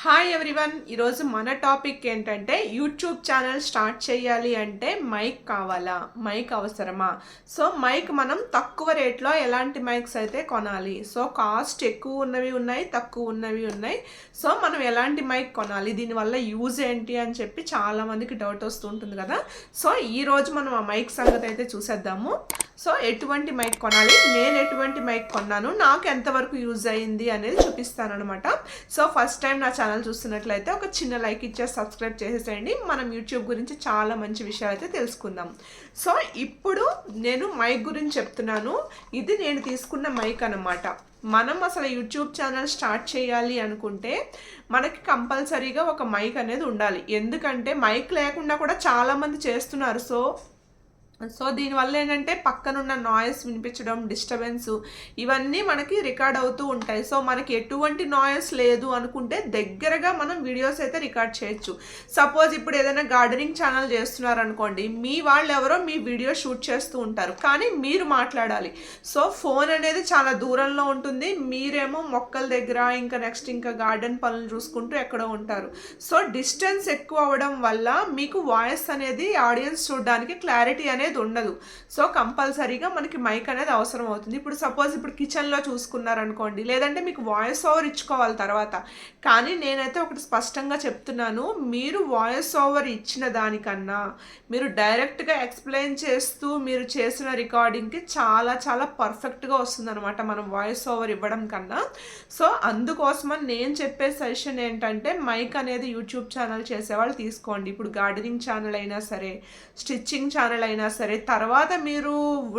Hi everyone, ఈరోజు మన topic ఏంటంటే యూట్యూబ్ ఛానల్ స్టార్ట్ చేయాలి అంటే మైక్ కావాలా, మైక్ అవసరమా? సో మైక్ మనం తక్కువ రేట్లో ఎలాంటి మైక్స్ అయితే కొనాలి? సో కాస్ట్ ఎక్కువ ఉన్నవి ఉన్నాయి, తక్కువ ఉన్నవి ఉన్నాయి. సో మనం ఎలాంటి మైక్ కొనాలి, దీనివల్ల యూజ్ ఏంటి అని చెప్పి చాలామందికి డౌట్ వస్తుంటుంది కదా. సో ఈరోజు మనం ఆ మైక్ సంగతి అయితే చూసేద్దాము. సో ఎటువంటి మైక్ కొనాలి, నేను ఎటువంటి మైక్ కొన్నాను, నాకు ఎంతవరకు యూజ్ అయ్యింది అనేది చూపిస్తాను అనమాట. సో ఫస్ట్ టైం నా ఛానల్ చూస్తున్నట్లయితే ఒక చిన్న లైక్ ఇచ్చేసి సబ్స్క్రైబ్ చేసేసేయండి. మనం యూట్యూబ్ గురించి చాలా మంచి విషయాలు అయితే తెలుసుకుందాం. సో ఇప్పుడు నేను మైక్ గురించి చెప్తున్నాను. ఇది నేను తీసుకున్న మైక్ అనమాట. మనం అసలు యూట్యూబ్ ఛానల్ స్టార్ట్ చేయాలి అనుకుంటే మనకి కంపల్సరీగా ఒక మైక్ అనేది ఉండాలి. ఎందుకంటే మైక్ లేకుండా కూడా చాలామంది చేస్తున్నారు. సో దీనివల్ల ఏంటంటే పక్కనున్న నాయిస్ వినిపించడం, డిస్టర్బెన్స్ ఇవన్నీ మనకి రికార్డ్ అవుతూ ఉంటాయి. సో మనకి ఎటువంటి నాయిస్ లేదు అనుకుంటే దగ్గరగా మనం వీడియోస్ అయితే రికార్డ్ చేయొచ్చు. సపోజ్ ఇప్పుడు ఏదైనా గార్డెనింగ్ ఛానల్ చేస్తున్నారు అనుకోండి, మీ వాళ్ళు ఎవరో మీ వీడియో షూట్ చేస్తూ ఉంటారు, కానీ మీరు మాట్లాడాలి. సో ఫోన్ అనేది చాలా దూరంలో ఉంటుంది, మీరేమో మొక్కల దగ్గర ఇంకా గార్డెన్ పనులు చూసుకుంటూ ఎక్కడో ఉంటారు. సో డిస్టెన్స్ ఎక్కువ అవ్వడం వల్ల మీకు వాయిస్ అనేది ఆడియన్స్ చూడడానికి క్లారిటీ అనేది ఉండదు. సో కంపల్సరీగా మనకి మైక్ అనేది అవసరం అవుతుంది. ఇప్పుడు సపోజ్ ఇప్పుడు కిచెన్లో చూసుకున్నారనుకోండి, లేదంటే మీకు వాయిస్ ఓవర్ ఇచ్చుకోవాలి తర్వాత. కానీ నేనైతే ఒకటి స్పష్టంగా చెప్తున్నాను, మీరు వాయిస్ ఓవర్ ఇచ్చిన దానికన్నా మీరు డైరెక్ట్గా ఎక్స్ప్లెయిన్ చేస్తూ మీరు చేసిన రికార్డింగ్కి చాలా చాలా పర్ఫెక్ట్గా వస్తుందన్నమాట మనం వాయిస్ ఓవర్ ఇవ్వడం కన్నా. సో అందుకోసమని నేను చెప్పే సజెషన్ ఏంటంటే మైక్ అనేది యూట్యూబ్ ఛానల్ చేసేవాళ్ళు తీసుకోండి. ఇప్పుడు గార్డెనింగ్ ఛానల్ అయినా సరే, స్టిచ్చింగ్ ఛానల్ అయినా సరే, తర్వాత మీరు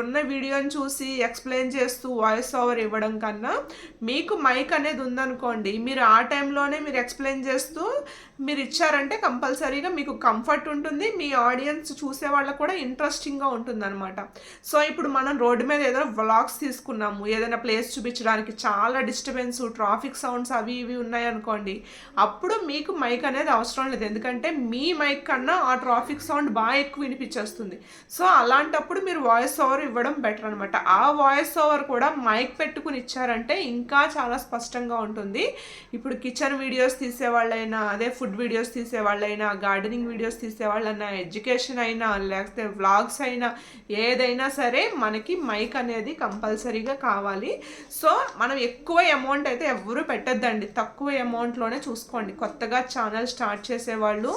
ఉన్న వీడియోని చూసి ఎక్స్ప్లెయిన్ చేస్తూ వాయిస్ ఓవర్ ఇవ్వడం కన్నా మీకు మైక్ అనేది ఉందనుకోండి, మీరు ఆ టైంలోనే మీరు ఎక్స్ప్లెయిన్ చేస్తూ మీరు ఇచ్చారంటే కంపల్సరీగా మీకు కంఫర్ట్ ఉంటుంది, మీ ఆడియన్స్ చూసే వాళ్ళకు కూడా ఇంట్రెస్టింగ్గా ఉంటుంది అనమాట. సో ఇప్పుడు మనం రోడ్డు మీద ఏదైనా వ్లాగ్స్ తీసుకున్నాము, ఏదైనా ప్లేస్ చూపించడానికి చాలా డిస్టర్బెన్స్, ట్రాఫిక్ సౌండ్స్ అవి ఇవి ఉన్నాయనుకోండి, అప్పుడు మీకు మైక్ అనేది అవసరం లేదు. ఎందుకంటే మీ మైక్ కన్నా ఆ ట్రాఫిక్ సౌండ్ బాగా ఎక్కువ వినిపించేస్తుంది. సో అలాంటప్పుడు మీరు వాయిస్ ఓవర్ ఇవ్వడం బెటర్ అనమాట. ఆ వాయిస్ ఓవర్ కూడా మైక్ పెట్టుకుని ఇచ్చారంటే ఇంకా చాలా స్పష్టంగా ఉంటుంది. ఇప్పుడు కిచెన్ వీడియోస్ తీసేవాళ్ళైనా, అదే ఫుడ్ వీడియోస్ తీసేవాళ్ళైనా, గార్డెనింగ్ వీడియోస్ తీసేవాళ్ళైనా, ఎడ్యుకేషన్ అయినా, లేకపోతే వ్లాగ్స్ అయినా, ఏదైనా సరే మనకి మైక్ అనేది కంపల్సరీగా కావాలి. సో మనం ఎక్కువ అమౌంట్ అయితే ఎవరు పెట్టద్దండి, తక్కువ అమౌంట్లోనే చూసుకోండి. కొత్తగా ఛానల్ స్టార్ట్ చేసేవాళ్ళు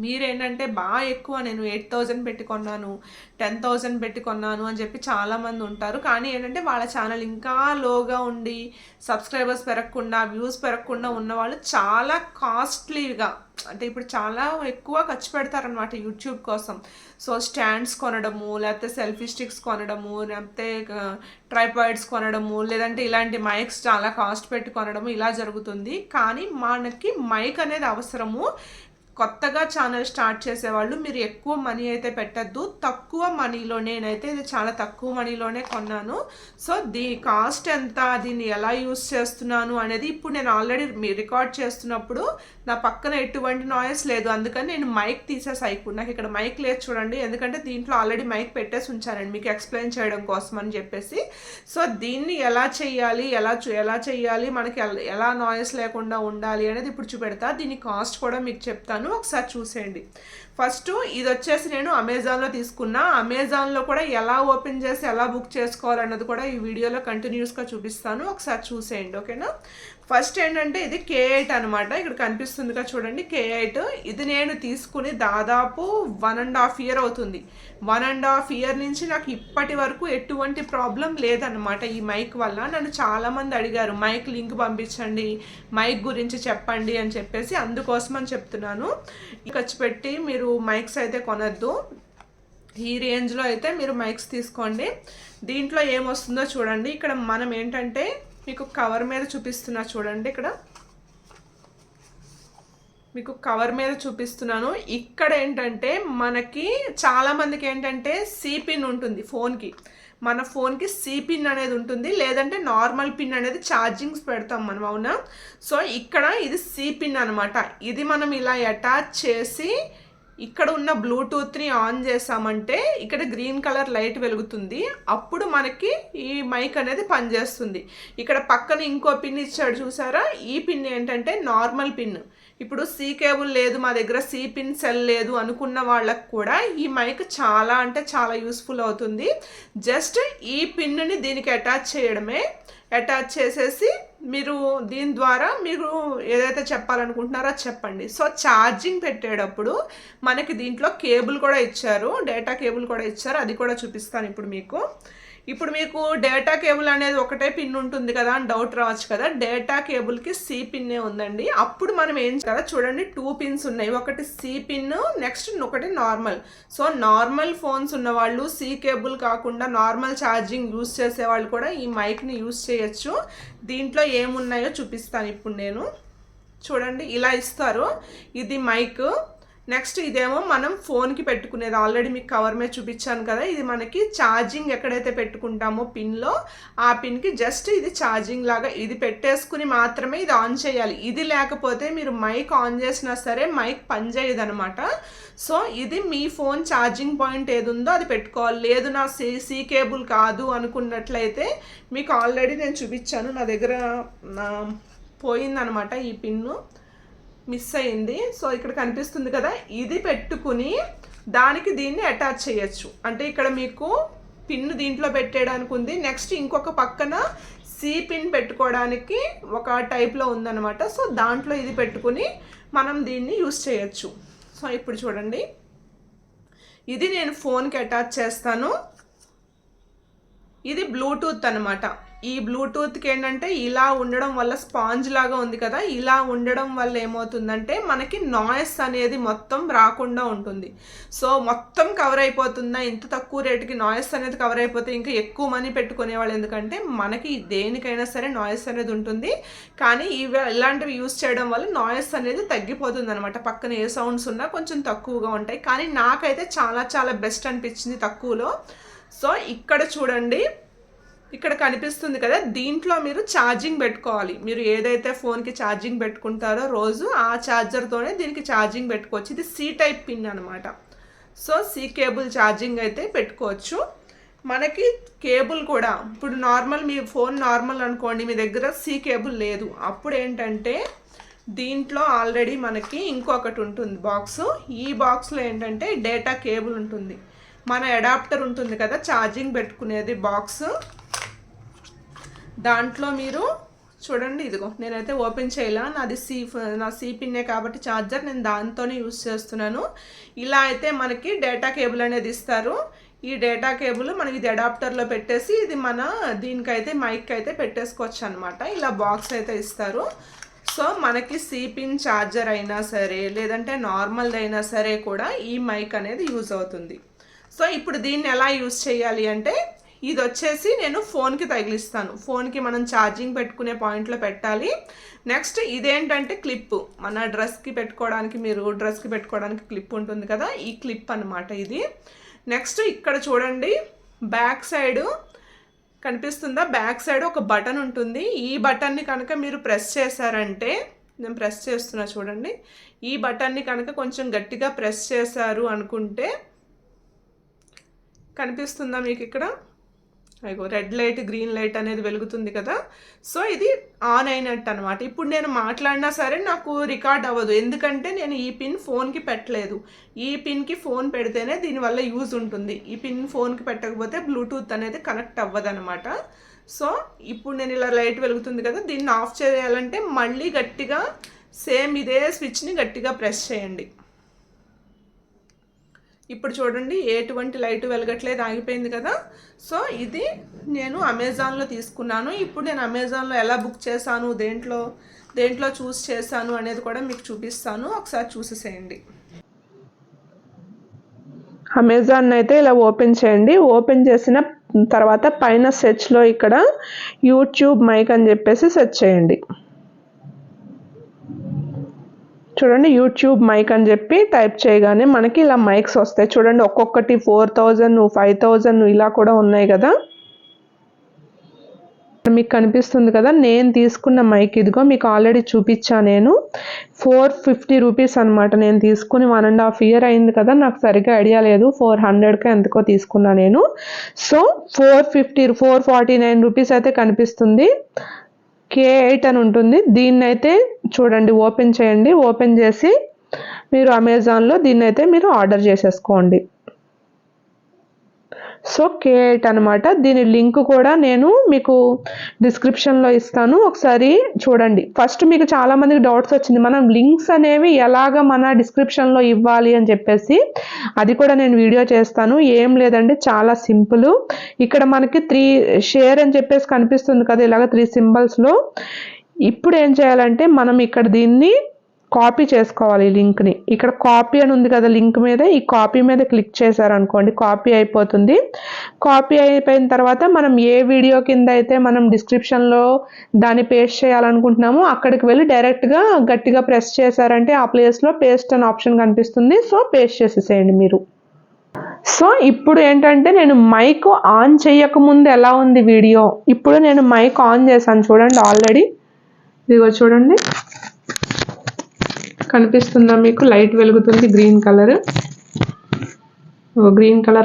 మీరేంటంటే బాగా ఎక్కువ, నేను 8,000 పెట్టి కొన్నాను, 10,000 పెట్టి కొన్నాను అని చెప్పి చాలామంది ఉంటారు. కానీ ఏంటంటే వాళ్ళ ఛానల్ ఇంకా లోగా ఉండి సబ్స్క్రైబర్స్ పెరగకుండా, వ్యూస్ పెరగకుండా ఉన్నవాళ్ళు చాలా కాస్ట్లీగా, అంటే ఇప్పుడు చాలా ఎక్కువ ఖర్చు పెడతారనమాట యూట్యూబ్ కోసం. సో స్టాండ్స్ కొనడము, లేకపోతే సెల్ఫీ స్టిక్స్ కొనడము, లేకపోతే ట్రైపాయిడ్స్ కొనడము, లేదంటే ఇలాంటి మైక్స్ చాలా కాస్ట్ పెట్టి కొనడము, ఇలా జరుగుతుంది. కానీ మనకి మైక్ అనేది అవసరము. కొత్తగా ఛానల్ స్టార్ట్ చేసేవాళ్ళు మీరు ఎక్కువ మనీ అయితే పెట్టద్దు, తక్కువ మనీలో, నేనైతే ఇది చాలా తక్కువ మనీలోనే కొన్నాను. సో దీని కాస్ట్ ఎంత, దీన్ని ఎలా యూస్ చేస్తున్నాను అనేది ఇప్పుడు నేను ఆల్రెడీ రికార్డ్ చేస్తున్నప్పుడు నా పక్కన ఎటువంటి నాయిస్ లేదు, అందుకని నేను మైక్ తీసేసా. ఇప్పుడు నాకు ఇక్కడ మైక్ లేదు చూడండి, ఎందుకంటే దీంట్లో ఆల్రెడీ మైక్ పెట్టేసి ఉంచానండి మీకు ఎక్స్ప్లెయిన్ చేయడం కోసం అని చెప్పేసి. సో దీన్ని ఎలా చేయాలి, ఎలా చేయాలి, మనకి ఎలా నాయిస్ లేకుండా ఉండాలి అనేది ఇప్పుడు చూపెడతా. దీని కాస్ట్ కూడా మీకు చెప్తాను, ఒకసారి చూసేయండి. ఫస్ట్ ఇది వచ్చేసి నేను అమెజాన్లో తీసుకున్నా. అమెజాన్లో కూడా ఎలా ఓపెన్ చేసి ఎలా బుక్ చేసుకోవాలన్నది కూడా ఈ వీడియోలో కంటిన్యూస్గా చూపిస్తాను, ఒకసారి చూసేయండి, ఓకేనా. ఫస్ట్ ఏంటంటే ఇది K8 అనమాట, ఇక్కడ కనిపిస్తుందిగా చూడండి K8. ఇది నేను తీసుకుని దాదాపు 1.5 year అవుతుంది. 1.5 year నుంచి నాకు ఇప్పటి వరకు ఎటువంటి ప్రాబ్లం లేదనమాట ఈ మైక్ వల్ల. నన్ను చాలామంది అడిగారు మైక్ లింక్ పంపించండి, మైక్ గురించి చెప్పండి అని చెప్పేసి, అందుకోసం అని చెప్తున్నాను. ఖర్చు పెట్టి మీరు మైక్స్ అయితే కొనద్దు, ఈ రేంజ్లో అయితే మీరు మైక్స్ తీసుకోండి. దీంట్లో ఏమొస్తుందో చూడండి. ఇక్కడ మనం ఏంటంటే మీకు కవర్ మీద చూపిస్తున్నా చూడండి, ఇక్కడ మీకు కవర్ మీద చూపిస్తున్నాను. ఇక్కడ ఏంటంటే మనకి చాలామందికి ఏంటంటే C-పిన్ ఉంటుంది ఫోన్కి, మన ఫోన్కి C-పిన్ అనేది ఉంటుంది, లేదంటే నార్మల్ పిన్ అనేది ఛార్జింగ్స్ పెడతాం మనం, అవునా. సో ఇక్కడ ఇది C-పిన్ అనమాట. ఇది మనం ఇలా అటాచ్ చేసి ఇక్కడ ఉన్న బ్లూటూత్ని ఆన్ చేసామంటే ఇక్కడ గ్రీన్ కలర్ లైట్ వెలుగుతుంది. అప్పుడు మనకి ఈ మైక్ అనేది పనిచేస్తుంది. ఇక్కడ పక్కన ఇంకో పిన్ ఇచ్చాడు చూసారా, ఈ పిన్ ఏంటంటే నార్మల్ పిన్. ఇప్పుడు సి కేబుల్ లేదు, మా దగ్గర సి పిన్ సెల్ లేదు అనుకున్న వాళ్ళకు కూడా ఈ మైక్ చాలా అంటే చాలా యూస్ఫుల్ అవుతుంది. జస్ట్ ఈ పిన్ని దీనికి అటాచ్ చేయడమే. అటాచ్ చేసేసి మీరు దీని ద్వారా మీరు ఏదైతే చెప్పాలనుకుంటున్నారో చెప్పండి. సో ఛార్జింగ్ పెట్టేటప్పుడు మనకి దీంట్లో కేబుల్ కూడా ఇచ్చారు, డేటా కేబుల్ కూడా ఇచ్చారు. అది కూడా చూపిస్తాను ఇప్పుడు మీకు డేటా కేబుల్ అనేది ఒకటే పిన్ ఉంటుంది కదా అని డౌట్ రావచ్చు కదా. డేటా కేబుల్కి సి పిన్నే ఉందండి. అప్పుడు మనం ఏం కదా చూడండి, 2 పిన్స్ ఉన్నాయి. ఒకటి సి పిన్, నెక్స్ట్ ఒకటి నార్మల్. సో నార్మల్ ఫోన్స్ ఉన్న వాళ్ళు సి కేబుల్ కాకుండా నార్మల్ ఛార్జింగ్ యూస్ చేసే వాళ్ళు కూడా ఈ మైక్ని యూస్ చేయొచ్చు. దీంట్లో ఏమున్నాయో చూపిస్తాను ఇప్పుడు నేను. చూడండి ఇలా ఇస్తారు. ఇది మైక్. నెక్స్ట్ ఇదేమో మనం ఫోన్కి పెట్టుకునేది. ఆల్రెడీ మీకు కవర్ మీద చూపించాను కదా. ఇది మనకి ఛార్జింగ్ ఎక్కడైతే పెట్టుకుంటామో పిన్లో ఆ పిన్కి జస్ట్ ఇది ఛార్జింగ్ లాగా ఇది పెట్టేసుకుని మాత్రమే ఇది ఆన్ చేయాలి. ఇది లేకపోతే మీరు మైక్ ఆన్ చేసినా సరే మైక్ పనిచేయదు అనమాట. సో ఇది మీ ఫోన్ ఛార్జింగ్ పాయింట్ ఏది ఉందో అది పెట్టుకోవాలి. లేదు నా సి కేబుల్ కాదు అనుకున్నట్లయితే మీకు ఆల్రెడీ నేను చూపించాను. నా దగ్గర పోయిందనమాట ఈ పిన్ను, మిస్ అయింది. సో ఇక్కడ కనిపిస్తుంది కదా, ఇది పెట్టుకుని దానికి దీన్ని అటాచ్ చేయొచ్చు. అంటే ఇక్కడ మీకు పిన్ దీంట్లో పెట్టేయడానికి ఉంది. నెక్స్ట్ ఇంకొక పక్కన సి పిన్ పెట్టుకోవడానికి ఒక టైప్లో ఉందన్నమాట. సో దాంట్లో ఇది పెట్టుకుని మనం దీన్ని యూస్ చేయొచ్చు. సో ఇప్పుడు చూడండి, ఇది నేను ఫోన్కి అటాచ్ చేస్తాను. ఇది బ్లూటూత్ అనమాట. ఈ బ్లూటూత్కి ఏంటంటే ఇలా ఉండడం వల్ల స్పాంజ్ లాగా ఉంది కదా, ఇలా ఉండడం వల్ల ఏమవుతుందంటే మనకి నాయిస్ అనేది మొత్తం రాకుండా ఉంటుంది. సో మొత్తం కవర్ అయిపోతుందా, ఇంత తక్కువ రేటుకి నాయిస్ అనేది కవర్ అయిపోతే ఇంకా ఎక్కువ మనీ పెట్టుకునేవాళ్ళు. ఎందుకంటే మనకి దేనికైనా సరే నాయిస్ అనేది ఉంటుంది. కానీ ఇలాంటివి యూస్ చేయడం వల్ల నాయిస్ అనేది తగ్గిపోతుంది అనమాట. పక్కన ఏ సౌండ్స్ ఉన్నా కొంచెం తక్కువగా ఉంటాయి. కానీ నాకైతే చాలా చాలా బెస్ట్ అనిపించింది తక్కువలో. సో ఇక్కడ చూడండి, ఇక్కడ కనిపిస్తుంది కదా, దీంట్లో మీరు ఛార్జింగ్ పెట్టుకోవాలి. మీరు ఏదైతే ఫోన్కి ఛార్జింగ్ పెట్టుకుంటారో రోజు ఆ ఛార్జర్తోనే దీనికి ఛార్జింగ్ పెట్టుకోవచ్చు. ఇది సి టైప్ పిన్ అనమాట. సో సి కేబుల్ ఛార్జింగ్ అయితే పెట్టుకోవచ్చు. మనకి కేబుల్ కూడా ఇప్పుడు నార్మల్, మీ ఫోన్ నార్మల్ అనుకోండి, మీ దగ్గర సి కేబుల్ లేదు, అప్పుడు ఏంటంటే దీంట్లో ఆల్రెడీ మనకి ఇంకొకటి ఉంటుంది బాక్స్. ఈ బాక్స్లో ఏంటంటే డేటా కేబుల్ ఉంటుంది, మన అడాప్టర్ ఉంటుంది కదా ఛార్జింగ్ పెట్టుకునేది బాక్స్. దాంట్లో మీరు చూడండి, ఇదిగో నేనైతే ఓపెన్ చేయాల, నా సి పిన్నే కాబట్టి ఛార్జర్ నేను దాంతోనే యూస్ చేస్తున్నాను. ఇలా అయితే మనకి డేటా కేబుల్ అనేది ఇస్తారు. ఈ డేటా కేబుల్ మనకి ఇది అడాప్టర్లో పెట్టేసి ఇది మన దీనికైతే మైక్ అయితే పెట్టేసుకోవచ్చు అనమాట. ఇలా బాక్స్ అయితే ఇస్తారు. సో మనకి సి పిన్ ఛార్జర్ అయినా సరే లేదంటే నార్మల్ది అయినా సరే కూడా ఈ మైక్ అనేది యూజ్ అవుతుంది. సో ఇప్పుడు దీన్ని ఎలా యూజ్ చేయాలి అంటే, ఇది వచ్చేసి నేను ఫోన్కి తగిలిస్తాను. ఫోన్కి మనం ఛార్జింగ్ పెట్టుకునే పాయింట్లో పెట్టాలి. నెక్స్ట్ ఇదేంటంటే క్లిప్, మన డ్రెస్కి పెట్టుకోవడానికి, మీరు డ్రెస్కి పెట్టుకోవడానికి క్లిప్ ఉంటుంది కదా, ఈ క్లిప్ అనమాట ఇది. నెక్స్ట్ ఇక్కడ చూడండి, బ్యాక్ సైడ్ కనిపిస్తుందా, బ్యాక్ సైడ్ ఒక బటన్ ఉంటుంది. ఈ బటన్ని కనుక మీరు ప్రెస్ చేశారంటే, నేను ప్రెస్ చేస్తున్నా చూడండి, ఈ బటన్ని కనుక కొంచెం గట్టిగా ప్రెస్ చేశారు అనుకుంటే కనిపిస్తుందా మీకు ఇక్కడ, అయ్యో రెడ్ లైట్ గ్రీన్ లైట్ అనేది వెలుగుతుంది కదా. సో ఇది ఆన్ అయినట్టు అనమాట. ఇప్పుడు నేను మాట్లాడినా సరే నాకు రికార్డ్ అవ్వదు, ఎందుకంటే నేను ఈ పిన్ ఫోన్కి పెట్టలేదు. ఈ పిన్కి ఫోన్ పెడితేనే దీనివల్ల యూజ్ ఉంటుంది. ఈ పిన్ ఫోన్కి పెట్టకపోతే బ్లూటూత్ అనేది కనెక్ట్ అవ్వదు అనమాట. సో ఇప్పుడు నేను ఇలా లైట్ వెలుగుతుంది కదా, దీన్ని ఆఫ్ చేయాలంటే మళ్ళీ గట్టిగా సేమ్ ఇదే స్విచ్ని గట్టిగా ప్రెస్ చేయండి. ఇప్పుడు చూడండి, ఎటువంటి లైట్ వెలగట్లేదు, ఆగిపోయింది కదా. సో ఇది నేను అమెజాన్లో తీసుకున్నాను. ఇప్పుడు నేను అమెజాన్లో ఎలా బుక్ చేశాను, దేంట్లో చూస్ చేశాను అనేది కూడా మీకు చూపిస్తాను, ఒకసారి చూసేసేయండి. అమెజాన్ అయితే ఇలా ఓపెన్ చేయండి. ఓపెన్ చేసిన తర్వాత పైన సెర్చ్లో ఇక్కడ యూట్యూబ్ మైక్ అని చెప్పేసి సెర్చ్ చేయండి. చూడండి, యూట్యూబ్ మైక్ అని చెప్పి టైప్ చేయగానే మనకి ఇలా మైక్స్ వస్తాయి. చూడండి, ఒక్కొక్కటి 4000, 5000 ఇలా కూడా ఉన్నాయి కదా. మీకు కనిపిస్తుంది కదా, నేను తీసుకున్న మైక్ ఇదిగో మీకు ఆల్రెడీ చూపించా. నేను 450 రూపీస్ అనమాట. నేను తీసుకుని 1.5 year అయింది కదా, నాకు సరిగ్గా ఐడియా లేదు. 400కి ఎంతకో తీసుకున్నా నేను. సో 449 రూపీస్ అయితే కనిపిస్తుంది. K8 అని ఉంటుంది. దీన్ని అయితే చూడండి, ఓపెన్ చేయండి. ఓపెన్ చేసి మీరు అమెజాన్లో దీన్ని అయితే మీరు ఆర్డర్ చేసేసుకోండి. సో K8 అనమాట. దీని లింక్ కూడా నేను మీకు డిస్క్రిప్షన్లో ఇస్తాను, ఒకసారి చూడండి. ఫస్ట్ మీకు చాలా మందికి డౌట్స్ వచ్చింది, మనం లింక్స్ అనేవి ఎలాగ మన డిస్క్రిప్షన్లో ఇవ్వాలి అని చెప్పేసి. అది కూడా నేను వీడియో చేస్తాను. ఏం లేదండి, చాలా సింపుల్. ఇక్కడ మనకి 3 షేర్ అని చెప్పేసి కనిపిస్తుంది కదా, ఇలాగ 3 సింబల్స్లో. ఇప్పుడు ఏం చేయాలంటే మనం ఇక్కడ దీన్ని కాపీ చేసుకోవాలి. ఈ లింక్ని ఇక్కడ కాపీ అని ఉంది కదా, లింక్ మీద ఈ కాపీ మీద క్లిక్ చేశారనుకోండి, కాపీ అయిపోతుంది. కాపీ అయిపోయిన తర్వాత మనం ఏ వీడియో కింద అయితే మనం డిస్క్రిప్షన్లో దాన్ని పేస్ట్ చేయాలనుకుంటున్నామో అక్కడికి వెళ్ళి డైరెక్ట్గా గట్టిగా ప్రెస్ చేశారంటే ఆ ప్లేస్లో పేస్ట్ అనే ఆప్షన్ కనిపిస్తుంది. సో పేస్ట్ చేసేసేయండి మీరు. సో ఇప్పుడు ఏంటంటే నేను మైక్ ఆన్ చేయకముందు ఎలా ఉంది వీడియో, ఇప్పుడు నేను మైక్ ఆన్ చేశాను చూడండి. ఆల్రెడీ ఇదిగో చూడండి, కనిపిస్తుందా మీకు? లైట్ వెలుగుతుంది, గ్రీన్ కలర్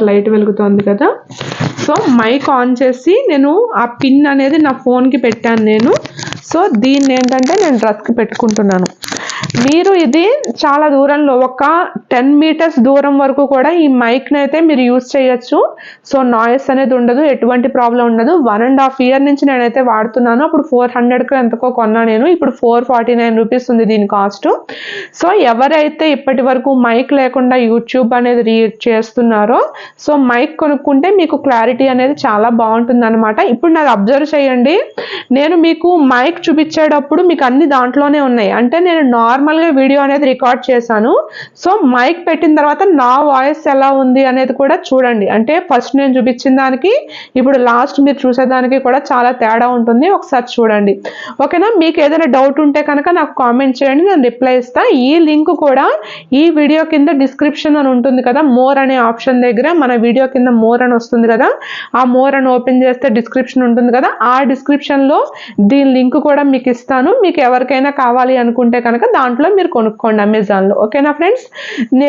లైట్ వెలుగుతుంది కదా. సో మైక్ ఆన్ చేసి నేను ఆ పిన్ అనేది నా ఫోన్కి పెట్టాను నేను. సో దీన్ని ఏంటంటే నేను డ్రెస్కి పెట్టుకుంటున్నాను. మీరు ఇది చాలా దూరంలో, ఒక 10 meters దూరం వరకు కూడా ఈ మైక్ని అయితే మీరు యూజ్ చేయొచ్చు. సో నాయిస్ అనేది ఉండదు, ఎటువంటి ప్రాబ్లం ఉండదు. 1.5 year నుంచి నేనైతే వాడుతున్నాను. అప్పుడు 400కు ఎంతకో కొన్నా నేను, ఇప్పుడు 449 రూపీస్ ఉంది దీని కాస్ట్. సో ఎవరైతే ఇప్పటి వరకు మైక్ లేకుండా యూట్యూబ్ అనేది చేస్తున్నారో, సో మైక్ కొనుక్కుంటే మీకు క్లారిటీ అనేది చాలా బాగుంటుంది అనమాట. ఇప్పుడు నాకు అబ్జర్వ్ చేయండి, నేను మీకు మైక్ చూపించేటప్పుడు మీకు అన్ని దాంట్లోనే ఉన్నాయి. అంటే నేను నార్మల్గా వీడియో అనేది రికార్డ్ చేశాను. సో మైక్ పెట్టిన తర్వాత నా వాయిస్ ఎలా ఉంది అనేది కూడా చూడండి. అంటే ఫస్ట్ నేను చూపించిన దానికి ఇప్పుడు లాస్ట్ మీరు చూసేదానికి కూడా చాలా తేడా ఉంటుంది. ఒకసారి చూడండి, ఓకేనా? మీకు ఏదైనా డౌట్ ఉంటే కనుక నాకు కామెంట్ చేయండి, నేను రిప్లై ఇస్తాను. ఈ లింక్ కూడా ఈ వీడియో కింద డిస్క్రిప్షన్ అని ఉంటుంది కదా, మోర్ అనే ఆప్షన్ దగ్గర మన వీడియో కింద మోర్ అని వస్తుంది కదా, ఆ మోర్ అని ఓపెన్ చేస్తే డిస్క్రిప్షన్ ఉంటుంది కదా, ఆ డిస్క్రిప్షన్లో దీని లింక్ కూడా మీకు ఇస్తాను. మీకు ఎవరికైనా కావాలి అనుకుంటే కనుక దాంట్లో మీరు కొనుక్కోండి అమెజాన్లో. ఓకేనా ఫ్రెండ్స్?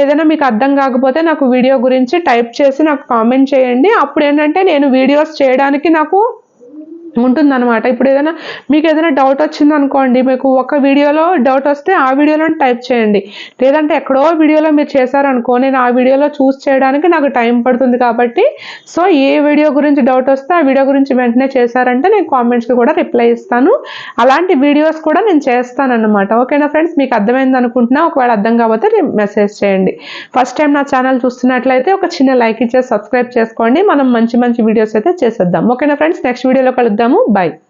ఏదైనా మీకు అర్థం కాకపోతే నాకు వీడియో గురించి టైప్ చేసి నాకు కామెంట్ చేయండి. అప్పుడు ఏంటంటే నేను వీడియోస్ చేయడానికి నాకు ఉంటుందన్నమాట. ఇప్పుడు ఏదైనా మీకు ఏదైనా డౌట్ వచ్చింది అనుకోండి, మీకు ఒక వీడియోలో డౌట్ వస్తే ఆ వీడియోలో టైప్ చేయండి. లేదంటే ఎక్కడో వీడియోలో మీరు చేశారనుకో, నేను ఆ వీడియోలో చూస్ చేయడానికి నాకు టైం పడుతుంది. కాబట్టి సో ఏ వీడియో గురించి డౌట్ వస్తే ఆ వీడియో గురించి వెంటనే చేశారంటే నేను కామెంట్స్కి కూడా రిప్లై ఇస్తాను. అలాంటి వీడియోస్ కూడా నేను చేస్తానన్నమాట. ఓకేనా ఫ్రెండ్స్? మీకు అర్థమైంది అనుకుంటున్నా. ఒకవేళ అర్థం కాకపోతే మెసేజ్ చేయండి. ఫస్ట్ టైం నా ఛానల్ చూస్తున్నట్లయితే ఒక చిన్న లైక్ ఇచ్చేసి సబ్స్క్రైబ్ చేసుకోండి. మనం మంచి మంచి వీడియోస్ అయితే చేసేద్దాం. ఓకేనా ఫ్రెండ్స్? నెక్స్ట్ వీడియోలో కలుద్దాం. Bye.